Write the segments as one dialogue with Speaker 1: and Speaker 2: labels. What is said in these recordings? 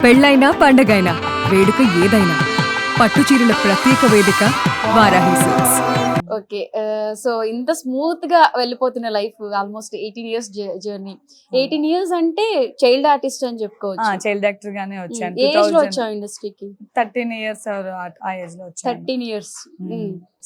Speaker 1: పెళ్ళైనా పండగైనా వేడుక ఏదైనా పట్టు చీరల ప్రత్యేక వేదిక వారాహి సిల్క్స్.
Speaker 2: ఓకే. సో ఇంత స్మూత్ గా వెళ్ళిపోతున్న life almost 18 years journey. 18 years అంటే చైల్డ్ ఆర్టిస్ట్ అని చెప్పుకోవచ్చు.
Speaker 3: చైల్డ్ యాక్టర్ గానే వచ్చాను.
Speaker 2: ఏ ఏజ్ లో వచ్చావు ఇండస్ట్రీకి?
Speaker 3: 13 ఇయర్స్ ఆ ఏజ్ లో వచ్చాను.
Speaker 2: 13 ఇయర్స్.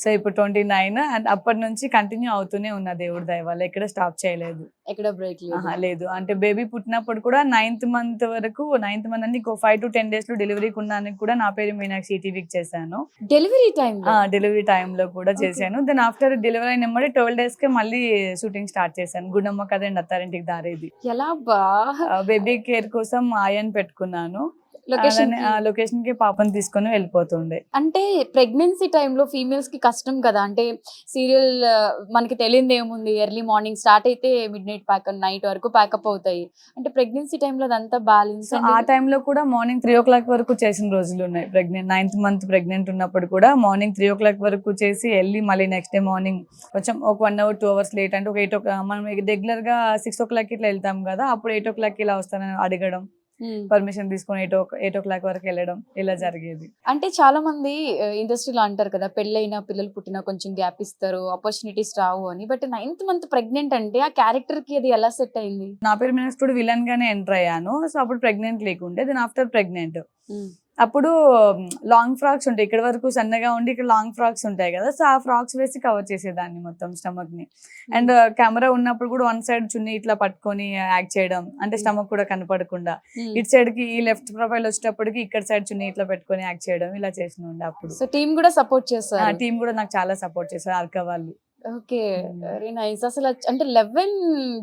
Speaker 3: సో ఇప్పుడు 29 అండ్ అప్పటి నుంచి కంటిన్యూ అవుతూనే ఉన్న దేవుడి దయ వల్ల ఎక్కడ స్టాప్ చేయలేదు.
Speaker 2: ఎక్కడ బ్రేక్
Speaker 3: లేదు అంటే బేబీ పుట్టినప్పుడు కూడా 9th మంత్ వరకు 9th మంత్ అంటే 5 to 10 days లో డెలివరీకి ఉన్నానికి కూడా నా పేరు మీనాక్షి టీవీకి చేశాను.
Speaker 2: డెలివరీ టైం
Speaker 3: డెలివరీ టైమ్ లో కూడా చేశాను. దెన్ ఆఫ్టర్ డెలివరీ అయిన 12 days కి మళ్ళీ షూటింగ్ స్టార్ట్ చేశాను. గుండమ్మ కథ అండ్ అత్తారింటికి దారేది.
Speaker 2: ఎలా బా
Speaker 3: బేబీ కేర్ కోసం ఆయన్ పెట్టుకున్నాను.
Speaker 2: లొకేషన్
Speaker 3: లొకేషన్ కి పాపని తీసుకొని వెళ్ళిపోతుండే.
Speaker 2: అంటే ప్రెగ్నెన్సీ టైంలో ఫీమేల్స్ కి కష్టం కదా. అంటే సీరియల్ మనకి తెలియదు ఏముంది, ఎర్లీ మార్నింగ్ స్టార్ట్ అయితే మిడ్ నైట్ ప్యాక్ నైట్ వరకు ప్యాకప్ అవుతాయి. అంటే ప్రెగ్నెన్సీ టైంలో అదంతా బ్యాలెన్స్.
Speaker 3: ఆ టైంలో కూడా మార్నింగ్ 3 o'clock వరకు చేసిన రోజులు ఉన్నాయి. 9th month ప్రెగ్నెంట్ ఉన్నప్పుడు కూడా మార్నింగ్ 3 o'clock వరకు చేసి వెళ్ళి మళ్ళీ నెక్స్ట్ డే మార్నింగ్ కొంచెం ఒక 1 hour 2 hours లేట్ అంటే ఒక 8 o'clock మనం రెగ్యులర్ గా 6 o'clock ఇట్లా వెళ్తాం కదా, అప్పుడు 8 o'clock ఇలా వస్తానని అడగడం, పర్మిషన్ తీసుకొని 8 o'clock వరకు వెళ్ళడం ఇలా జరిగేది.
Speaker 2: అంటే చాలా మంది ఇండస్ట్రీలో అంటారు కదా, పెళ్ళైనా పిల్లలు పుట్టినా కొంచెం గ్యాప్ ఇస్తారు, ఆపర్చునిటీస్ రావు అని. బట్ 9th month ప్రెగ్నెంట్ అంటే ఆ క్యారెక్టర్ కి అది ఎలా సెట్ అయింది?
Speaker 3: నా పేరు మీనాక్షి విలన్ గానే ఎంటర్ అయ్యాను. సో అప్పుడు ప్రెగ్నెంట్ లేకుండే. దెన్ ఆఫ్టర్ ప్రెగ్నెంట్ అప్పుడు లాంగ్ ఫ్రాక్స్ ఉంటాయి, ఇక్కడ వరకు సన్నగా ఉండి ఇక్కడ లాంగ్ ఫ్రాక్స్ ఉంటాయి కదా, సో ఆ ఫ్రాక్స్ వేసి కవర్ చేసేదాన్ని మొత్తం స్టమక్ ని. అండ్ కెమెరా ఉన్నప్పుడు కూడా 1 side చున్నీ ఇట్లా పట్టుకొని యాక్ట్ చేయడం, అంటే స్టమక్ కూడా కనపడకుండా. ఇటు సైడ్ కి ఈ లెఫ్ట్ ప్రొఫైల్ వచ్చేటప్పటికి ఇక్కడ సైడ్ చున్నీ ఇట్లా పెట్టుకొని యాక్ట్ చేయడం ఇలా చేసిన ఉండే అప్పుడు.
Speaker 2: సో టీమ్ కూడా సపోర్ట్ చేస్తారు?
Speaker 3: టీం కూడా నాకు చాలా సపోర్ట్ చేశారు, అర్క వాళ్ళు.
Speaker 2: Okay, very nice. అసలు అంటే 11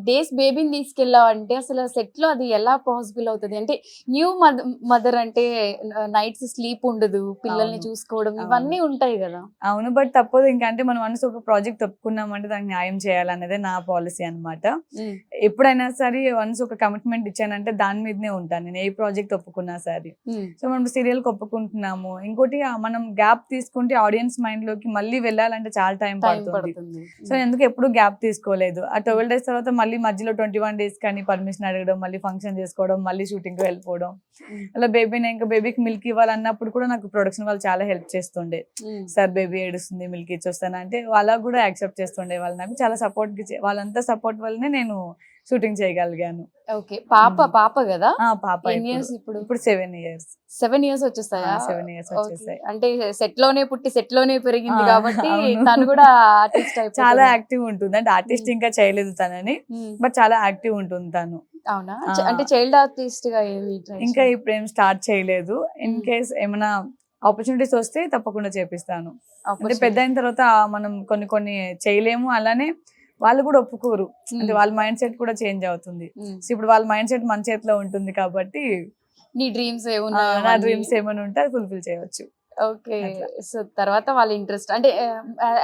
Speaker 2: days బేబీని తీసుకెళ్ళావంటే అసలు సెట్ లో అది ఎలా పాసిబుల్ అవుతుంది? అంటే న్యూ మదర్ అంటే నైట్స్ స్లీప్ ఉండదు, పిల్లల్ని చూసుకోవడం ఇవన్నీ ఉంటాయి కదా.
Speaker 3: అవును, బట్ తప్పదు ఇంకా. అంటే మనం వన్స్ ఒక ప్రాజెక్ట్ ఒప్పుకున్నామంటే దానికి న్యాయం చేయాలనేదే నా పాలసీ అనమాట. ఎప్పుడైనా సరే వన్స్ ఒక కమిట్మెంట్ ఇచ్చానంటే దాని మీదనే ఉంటాను నేను, ఏ ప్రాజెక్ట్ ఒప్పుకున్నా సరే. సో మనం సీరియల్ కి ఒప్పుకుంటున్నాము, ఇంకోటి మనం గ్యాప్ తీసుకుంటే ఆడియన్స్ మైండ్ లోకి మళ్ళీ వెళ్ళాలంటే చాలా టైం పడుతుంది. సో ఎందుకు ఎప్పుడు గ్యాప్ తీసుకోలేదు. ఆ 12 days తర్వాత మళ్ళీ మధ్యలో 21 days కానీ పర్మిషన్ అడగడం, మళ్ళీ ఫంక్షన్ చేసుకోవడం, మళ్ళీ షూటింగ్ కి వెళ్ళిపోవడం. అలా ఇంకా బేబీకి మిల్క్ ఇవ్వాలన్నప్పుడు కూడా నాకు ప్రొడక్షన్ వాళ్ళు చాలా హెల్ప్ చేస్తుండే. సార్ బేబీ ఏడుస్తుంది, మిల్క్ ఇచ్చొస్తాను అంటే వాళ్ళ కూడా యాక్సెప్ట్ చేస్తుండే వాళ్ళు. నాకు చాలా సపోర్ట్, వాళ్ళంతా సపోర్ట్ వల్లనే నేను షూటింగ్ చేయగలిగాను.
Speaker 2: ఓకే, పాప కదా?
Speaker 3: పాప ఇప్పుడు 7 years.
Speaker 2: 7 years వచ్చేస్తాయా?
Speaker 3: 7 years వచ్చేసాయి.
Speaker 2: అంటే సెట్ లోనే పుట్టి సెట్ లోనే పెరిగింది కాబట్టి తను కూడా ఆర్టిస్ట్
Speaker 3: చాలా యాక్టివ్ ఉంటుంది. అంటే ఆర్టిస్ట్ ఇంకా చేయలేదు తనని, బట్ చాలా యాక్టివ్ ఉంటుంది తను.
Speaker 2: అవునా? అంటే చైల్డ్ ఆర్టిస్ట్ గా
Speaker 3: ఇంకా ఇప్పుడు ఏం స్టార్ట్ చేయలేదు. ఇన్ కేస్ ఏమైనా ఆపర్చునిటీస్ వస్తే తప్పకుండా చేపిస్తాను. అంటే పెద్ద అయిన తర్వాత మనం కొన్ని చేయలేము, అలానే వాళ్ళు కూడా ఒప్పుకోరు. అంటే వాళ్ళ మైండ్ సెట్ కూడా చేంజ్ అవుతుంది. సో ఇప్పుడు వాళ్ళ మైండ్ సెట్ మన చేతిలో ఉంటుంది కాబట్టి
Speaker 2: నీ డ్రీమ్స్
Speaker 3: నా డ్రీమ్స్ ఏమైనా ఉంటే అది ఫుల్ఫిల్ చేయవచ్చు.
Speaker 2: ఓకే, సో తర్వాత వాళ్ళ ఇంట్రెస్ట్ అంటే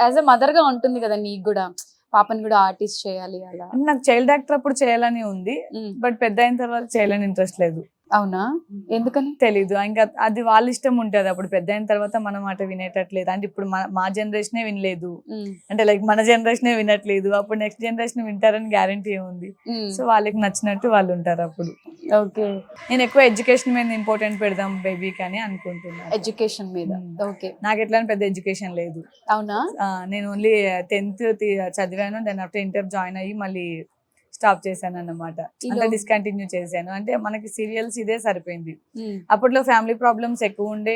Speaker 2: యాజ్ ఎ మదర్ గా ఉంటుంది కదా నీకు కూడా, పాపని కూడా ఆర్టిస్ట్ చేయాలి అలా.
Speaker 3: నాకు చైల్డ్ యాక్టర్ అప్పుడు చేయాలని ఉంది, బట్ పెద్ద అయిన తర్వాత చేయాలని ఇంట్రెస్ట్ లేదు.
Speaker 2: అవునా? ఎందుకని
Speaker 3: తెలీదు. ఇంకా అది వాళ్ళ ఇష్టం ఉంటది. అప్పుడు పెద్ద అయిన తర్వాత మన మాట వినేటట్లేదు. అంటే ఇప్పుడు మా జనరేషనే వినలేదు, అంటే లైక్ మన జనరేషనే వినట్లేదు. అప్పుడు నెక్స్ట్ జనరేషన్ వింటారని గ్యారంటీ ఏముంది? సో వాళ్ళకి నచ్చినట్టు వాళ్ళు ఉంటారు అప్పుడు.
Speaker 2: ఓకే,
Speaker 3: నేను ఎక్కువ ఎడ్యుకేషన్ మీద ఇంపార్టెంట్ పెడదాం బేబీకి అని అనుకుంటున్నాను.
Speaker 2: ఎడ్యుకేషన్ మీద? ఓకే,
Speaker 3: నాకు ఎట్లా పెద్ద ఎడ్యుకేషన్ లేదు.
Speaker 2: అవునా?
Speaker 3: నేను ఓన్లీ 10th చదివాను. దెన్ ఆఫ్టర్ ఇంటర్ జాయిన్ అయ్యి మళ్ళీ స్టాప్ చేశాను అన్నమాట. అంటే డిస్కంటిన్యూ చేశాను. అంటే మనకి సీరియల్స్ ఇదే సరిపోయింది. అప్పట్లో ఫ్యామిలీ ప్రాబ్లమ్స్ ఎక్కువ ఉండే,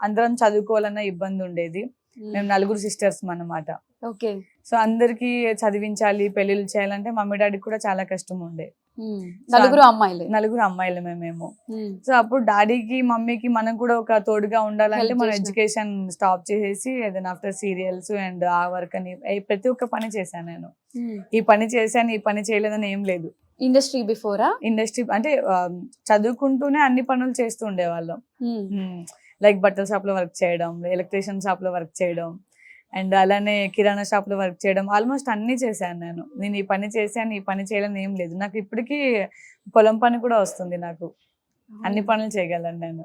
Speaker 3: అందరం చదువుకోవాలన్న ఇబ్బంది ఉండేది. మేము 4 sisters అన్నమాట.
Speaker 2: ఓకే,
Speaker 3: సో అందరికి చదివించాలి, పెళ్లిళ్ళు చేయాలంటే మమ్మీ డాడీకి కూడా చాలా కష్టం ఉండే.
Speaker 2: 4
Speaker 3: అమ్మాయిలు మేము. సో అప్పుడు డాడీకి మమ్మీకి మనం కూడా ఒక తోడుగా ఉండాలంటే మన ఎడ్యుకేషన్ స్టాప్ చేసేసి ఏదైనా ఆఫ్టర్ సీరియల్స్ అండ్ ఆ వర్క్ అని ప్రతి ఒక్క పని చేశాను నేను. ఈ పని చేశాను, ఈ పని చేయలేదని ఏం లేదు. ఇండస్ట్రీ అంటే చదువుకుంటూనే అన్ని పనులు చేస్తూ ఉండేవాళ్ళం. లైక్ బట్టల షాప్ లో వర్క్ చేయడం, ఎలక్ట్రీషియన్ షాప్ లో వర్క్ చేయడం, అండ్ అలానే కిరాణా షాప్ లో వర్క్ చేయడం, ఆల్మోస్ట్ అన్ని చేశాను నేను. నేను ఈ పని చేశాను, ఈ పని చేయాలని ఏం లేదు. నాకు ఇప్పటికీ పొలం పని కూడా వస్తుంది. నాకు అన్ని పనులు చేయగలను నేను.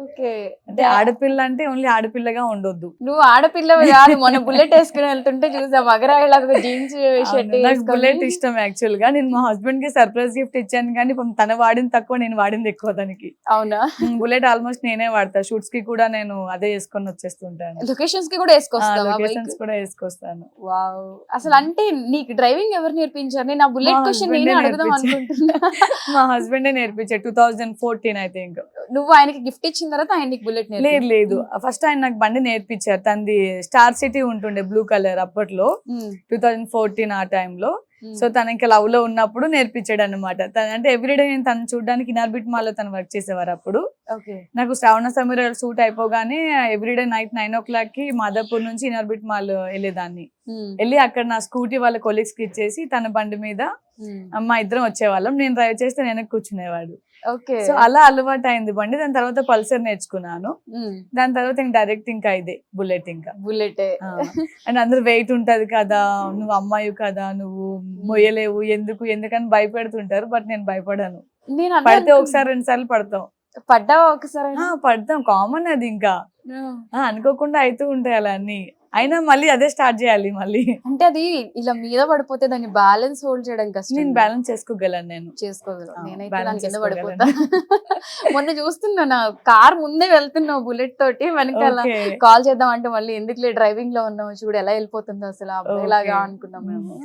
Speaker 2: ఓకే.
Speaker 3: అంటే ఆడపిల్ల అంటే ఓన్లీ ఆడపిల్లగా ఉండొద్దు.
Speaker 2: నువ్వు ఆడపిల్లవి కాదు, మొన్న బుల్లెట్ వేసుకుని వెళ్తుంటే చూసా, మగరాయిలాగా జీన్స్ షర్ట్
Speaker 3: అవును, నాకు బుల్లెట్ ఇష్టం యాక్చువల్ గా. నేను మా హస్బెండ్ కి సర్ప్రైజ్ గిఫ్ట్ ఇచ్చాను, కానీ పాపం తన వాడింది తక్కువ, నేను వాడింది ఎక్కువ తనకి.
Speaker 2: అవునా?
Speaker 3: బుల్లెట్ ఆల్మోస్ట్ నేనే వాడతా, షూట్స్ కి కూడా నేను అదే వేసుకొని వచ్చేస్తుంటాను.
Speaker 2: లొకేషన్స్ కి కూడా వేసుకొస్తావా?
Speaker 3: లొకేషన్స్ కూడా వేసుకొస్తాను.
Speaker 2: వావ్. అసలు అంటే నీకు డ్రైవింగ్ ఎవరు నేర్పించారు? నేను ఆ బుల్లెట్
Speaker 3: మా
Speaker 2: క్వశ్చన్
Speaker 3: husband
Speaker 2: నేనే
Speaker 3: ఏ
Speaker 2: అడుగుదాం అనుకుంటున్నా.
Speaker 3: మా హస్బెండే నేర్పించారు 2014 ఐ థింక్.
Speaker 2: నువ్వు ఆయనకి గిఫ్ట్ ఇచ్చిన తర్వాత ఆయన నీకు బుల్లెట్
Speaker 3: లేదు లేదు, ఫస్ట్ ఆయన నాకు బండి నేర్పించారు. తనది స్టార్ సిటీ ఉంటుండే బ్లూ కలర్ అప్పట్లో 2014 ఆ టైంలో. సో తన ఇంకా లవ్ లో ఉన్నప్పుడు నేర్పించాడు అనమాట. అంటే ఎవ్రీడే నేను తను చూడడానికి ఇనార్బిట్ మాల్ లో తను వర్క్ చేసేవారు అప్పుడు.
Speaker 2: ఓకే.
Speaker 3: నాకు శ్రావణ సమీర సూట్ అయిపోగానే ఎవ్రీడే నైట్ 9 o'clock కి మాదాపూర్ నుంచి ఇనార్బిట్ మాల్ వెళ్ళేదాన్ని. వెళ్ళి అక్కడ నా స్కూటీ వాళ్ళ కొలీగ్స్ కి ఇచ్చేసి తన బండి మీద మా ఇద్దరం వచ్చేవాళ్ళం. నేను డ్రైవ్ చేస్తే నేను కూర్చునేవాడు.
Speaker 2: ఓకే.
Speaker 3: సో అలా అలవాటు అయింది బండి. దాని తర్వాత పల్సర్ నేర్చుకున్నాను. దాని తర్వాత ఇంకా డైరెక్ట్ ఇంకా ఇదే బుల్లెట్. ఇంకా
Speaker 2: బుల్లెట్.
Speaker 3: అండ్ అందరూ వెయిట్ ఉంటది కదా, నువ్వు అమ్మాయి కదా, నువ్వు మొయ్యలేవు, ఎందుకని భయపెడుతుంటారు. బట్ నేను భయపడాను.
Speaker 2: నేను
Speaker 3: పడితే ఒకసారి 2 సార్లు పడతాం.
Speaker 2: పడ్డావా ఒకసారి?
Speaker 3: పడతాం, కామన్ అది. ఇంకా అనుకోకుండా అవుతూ ఉంటాయి అలా అన్ని. అయినా మళ్ళీ అదే స్టార్ట్ చేయాలి మళ్ళీ.
Speaker 2: అంటే అది ఇలా మీద పడిపోతే దాన్ని బ్యాలెన్స్ హోల్డ్ చేయడం కష్టం.
Speaker 3: నేను బ్యాలెన్స్ చేసుకోగలను. నేను
Speaker 2: చేసుకోగలను. నేనైతే
Speaker 3: balance
Speaker 2: దాని కింద
Speaker 3: చేసుకోగలను.
Speaker 2: పడిపోతా. మొన్న చూస్తున్నా కార్ ముందే వెళ్తున్నావు బుల్లెట్ తోటి, వెనకాల
Speaker 3: Okay.
Speaker 2: కాల్ చేద్దాం అంటే మళ్ళీ ఎందుకులే డ్రైవింగ్ లో ఉన్నావు చూడు ఎలా వెళ్ళిపోతుందో అసలు ఆ అబ్బాయిలాగా
Speaker 3: Okay.
Speaker 2: అనుకున్నాం మేము.